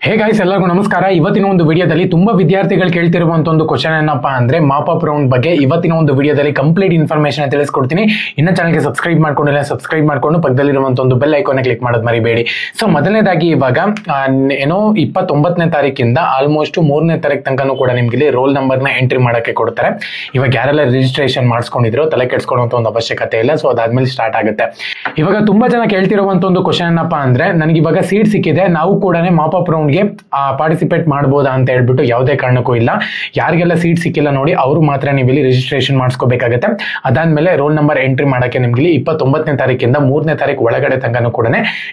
Hey guys, ಎಲ್ಲರಿಗೂ ನಮಸ್ಕಾರ. ಇವತ್ತಿನ ಒಂದು ವಿಡಿಯೋದಲ್ಲಿ ತುಂಬಾ ವಿದ್ಯಾರ್ಥಿಗಳು ಕೇಳ್ತಿರುವಂತ ಒಂದು ಕ್ವಶನ್ ಏನಪ್ಪಾ ಅಂದ್ರೆ ಮಾಪ್ ಅಪ್ ರೌಂಡ್ ಬಗ್ಗೆ ಇವತ್ತಿನ ಒಂದು ವಿಡಿಯೋದಲ್ಲಿ ಕಂಪ್ಲೀಟ್ ಇನ್ಫಾರ್ಮೇಶನ್ ತಿಳಿಸ್ಕೊಡ್ತೀನಿ. ಇನ್ನ ಚಾನಲ್ಗೆ ಸಬ್ಸ್ಕ್ರೈಬ್ ಮಾಡ್ಕೊಂಡಿಲ್ಲ, ಸಬ್ಸ್ಕ್ರೈಬ್ ಮಾಡ್ಕೊಂಡು ಪಕ್ಕದಲ್ಲಿರುವಂತ ಒಂದು ಬೆಲ್ ಐಕಾನ್ ಕ್ಲಿಕ್ ಮಾಡೋದು ಮರಿಬೇಡಿ. ಸೊ ಮೊದಲನೇದಾಗಿ ಇವಾಗ ಏನೋ 29ನೇ ತಾರೀಕಿಂದ ಆಲ್ಮೋಸ್ಟ್ 3ನೇ ತಾರೀಕು ತನಕನೂ ಕೂಡ ನಿಮ್ಗೆ ಇಲ್ಲಿ ರೋಲ್ ನಂಬರ್ ನ ಎಂಟ್ರಿ ಮಾಡಕ್ಕೆ ಕೊಡ್ತಾರೆ. ಇವಾಗ ಯಾರೆಲ್ಲ ರಿಜಿಸ್ಟ್ರೇಷನ್ ಮಾಡಿಸ್ಕೊಂಡಿದ್ರು ತಲೆ ಕೆಡ್ಸ್ಕೊಳ್ಳುವಂತ ಒಂದು ಅವಶ್ಯಕತೆ ಇಲ್ಲ. ಸೊ ಅದಾದ್ಮೇಲೆ ಸ್ಟಾರ್ಟ್ ಆಗುತ್ತೆ. ಇವಾಗ ತುಂಬಾ ಜನ ಕೇಳ್ತಿರುವಂತ ಒಂದು ಕ್ವಶನ್ ಏನಪ್ಪಾ ಅಂದ್ರೆ ನನಗೆ ಇವಾಗ ಸೀಟ್ ಸಿಕ್ಕಿದೆ, ನಾವು ಕೂಡ ಮಾಪ್ ಅಪ್ ರೌಂಡ್ ಪಾರ್ಟಿಸಿಪೇಟ್ ಮಾಡಬಹುದಾ ಅಂತ ಹೇಳ್ಬಿಟ್ಟು ಯಾವುದೇ ಕಾರಣಕ್ಕೂ ಇಲ್ಲ. ಯಾರಿಗೆಲ್ಲ ಸೀಟ್ ಸಿಕ್ಕಿಲ್ಲ ನೋಡಿ ಅವರು ಮಾತ್ರ ನೀವು ಇಲ್ಲಿ ರಿಜಿಸ್ಟ್ರೇಷನ್ ಮಾಡಿಸ್ಕೋಬೇಕಾಗತ್ತೆ. ಅದಾದ್ಮೇಲೆ ರೋಲ್ ನಂಬರ್ ಎಂಟ್ರಿ ಮಾಡಕ್ಕೆ ನಿಮ್ಗೆ 29ನೇ ತಾರೀಕಿಂದ 3ನೇ ತಾರೀಕು ಒಳಗಡೆ ತನಕನೂ ಕೂಡ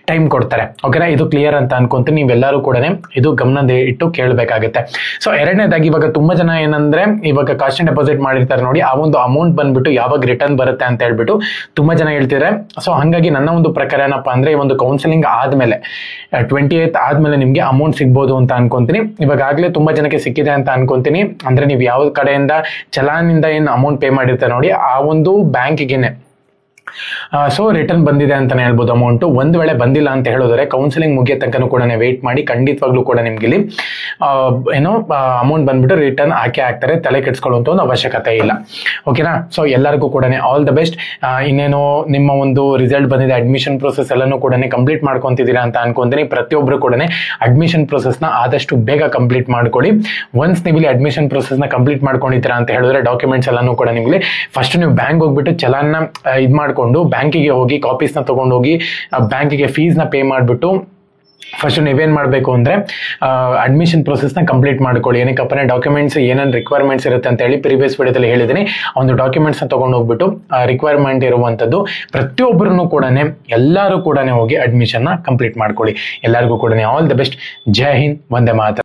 ಟೈಮ್ ಕೊಡ್ತಾರೆ. ಓಕೆನಾ, ಇದು ಕ್ಲಿಯರ್ ಅಂತ ಅನ್ಕೊಂತೀನಿ. ನೀವೆಲ್ಲರೂ ಕೂಡ ಇದು ಗಮನದ ಇಟ್ಟು ಕೇಳಬೇಕಾಗುತ್ತೆ. ಸೊ ಎರಡನೇದಾಗಿ ಇವಾಗ ತುಂಬಾ ಜನ ಏನಂದ್ರೆ ಇವಾಗ ಕಾಸ್ಟ್ ಡೆಪಾಸಿಟ್ ಮಾಡಿರ್ತಾರೆ ನೋಡಿ, ಆ ಒಂದು ಅಮೌಂಟ್ ಬಂದ್ಬಿಟ್ಟು ಯಾವಾಗ ರಿಟರ್ನ್ ಬರುತ್ತೆ ಅಂತ ಹೇಳ್ಬಿಟ್ಟು ತುಂಬಾ ಜನ ಹೇಳ್ತಿದ್ದಾರೆ. ಸೊ ಹಂಗಾಗಿ ನನ್ನ ಒಂದು ಪ್ರಕಾರ ಏನಪ್ಪಾ ಅಂದ್ರೆ ಈ ಒಂದು ಕೌನ್ಸಿಲಿಂಗ್ ಆದ್ಮೇಲೆ 28th ಆದ್ಮೇಲೆ ನಿಮ್ಗೆ ಅಮೌಂಟ್ ಸಿಗ್ಬೋದು ಅಂತ ಅನ್ಕೊಂತೀನಿ. ಇವಾಗಲೇ ತುಂಬಾ ಜನಕ್ಕೆ ಸಿಕ್ಕಿದೆ ಅಂತ ಅನ್ಕೊಂತೀನಿ. ಅಂದ್ರೆ ನೀವು ಯಾವ ಕಡೆಯಿಂದ ಚಲಾನಿಂದ ಏನು ಅಮೌಂಟ್ ಪೇ ಮಾಡಿರ್ತಾರೆ ನೋಡಿ ಆ ಒಂದು ಬ್ಯಾಂಕಿಗೆನೆ ಸೊ ರಿಟರ್ನ್ ಬಂದಿದೆ ಅಂತಾನೆ ಹೇಳ್ಬೋದು ಅಮೌಂಟ್. ಒಂದ್ ವೇಳೆ ಬಂದಿಲ್ಲ ಅಂತ ಹೇಳಿದ್ರೆ ಕೌನ್ಸಿಲಿಂಗ್ ಮುಗಿಯೋ ತನಕ ಕೂಡ ವೇಟ್ ಮಾಡಿ, ಖಂಡಿತವಾಗ್ಲೂ ಕೂಡ ನಿಮ್ಗೆ ಇಲ್ಲಿ ಏನೋ ಅಮೌಂಟ್ ಬಂದ್ಬಿಟ್ಟು ರಿಟರ್ನ್ ಹಾಕ್ತಾರೆ. ತಲೆ ಕೆಡ್ಸ್ಕೊಳ್ಳುವಂತ ಒಂದು ಅವಶ್ಯಕತೆ ಇಲ್ಲ. ಓಕೆನಾ, ಸೊ ಎಲ್ಲರಿಗೂ ಕೂಡ ಆಲ್ ದ ಬೆಸ್ಟ್. ಇನ್ನೇನು ನಿಮ್ಮ ಒಂದು ರಿಸಲ್ಟ್ ಬಂದಿದೆ, ಅಡ್ಮಿಷನ್ ಪ್ರೊಸೆಸ್ ಎಲ್ಲಾನು ಕೂಡ ಕಂಪ್ಲೀಟ್ ಮಾಡ್ಕೊಂತಿದ್ದೀರಾ ಅಂತ ಅನ್ಕೊಂತೀನಿ. ಪ್ರತಿಯೊಬ್ರು ಕೂಡ ಅಡ್ಮಿಷನ್ ಪ್ರೊಸೆಸ್ ನ ಆದಷ್ಟು ಬೇಗ ಕಂಪ್ಲೀಟ್ ಮಾಡ್ಕೊಳ್ಳಿ. ಒನ್ಸ್ ನೀವು ಇಲ್ಲಿ ಅಡ್ಮಿಷನ್ ಪ್ರೊಸೆಸ್ ನ ಕಂಪ್ಲೀಟ್ ಮಾಡ್ಕೊಂಡಿದ್ದೀರಾ ಅಂತ ಹೇಳಿದ್ರೆ ಡಾಕ್ಯುಮೆಂಟ್ಸ್ ಎಲ್ಲಾನು ಕೂಡ ನಿಮ್ಗೆ ಫಸ್ಟ್ ನೀವು ಬ್ಯಾಂಕ್ ಹೋಗ್ಬಿಟ್ಟು ಚಲಾನ್ನ ಇದ್ ಮಾಡ್ಕೊಂಡು ಬ್ಯಾಂಕಿಗೆ ಹೋಗಿ ಕಾಪೀಸ್ ನ ತಗೊಂಡು ಹೋಗಿ ಬ್ಯಾಂಕಿಗೆ ಫೀಸ್ ನ ಪೇ ಮಾಡ್ಬಿಟ್ಟು ಫಸ್ಟ್ ನೀವೇನ್ ಮಾಡಬೇಕು ಅಂದ್ರೆ ಅಡ್ಮಿಷನ್ ಪ್ರೊಸೆಸ್ ನ ಕಂಪ್ಲೀಟ್ ಮಾಡ್ಕೊಳ್ಳಿ. ಏನಕ್ಕಪ್ಪನೇ ಡಾಕ್ಯುಮೆಂಟ್ಸ್ ಏನೇನು ರಿಕ್ವೈರ್ಮೆಂಟ್ಸ್ ಇರುತ್ತೆ ಅಂತ ಹೇಳಿ ಪ್ರೀವಿಯಸ್ ವಿಡಿಯೋದಲ್ಲಿ ಹೇಳಿದ್ದೀನಿ. ಒಂದು ಡಾಕ್ಯುಮೆಂಟ್ಸ್ ನ ತಗೊಂಡು ಹೋಗ್ಬಿಟ್ಟು ರಿಕ್ವೈರ್ಮೆಂಟ್ ಇರುವಂತದ್ದು ಪ್ರತಿಯೊಬ್ಬರನ್ನು ಕೂಡ ಎಲ್ಲರೂ ಕೂಡ ಹೋಗಿ ಅಡ್ಮಿಷನ್ ನ ಕಂಪ್ಲೀಟ್ ಮಾಡ್ಕೊಳ್ಳಿ. ಎಲ್ಲರಿಗೂ ಕೂಡ all the best. Jai Hind, Vande Mataram.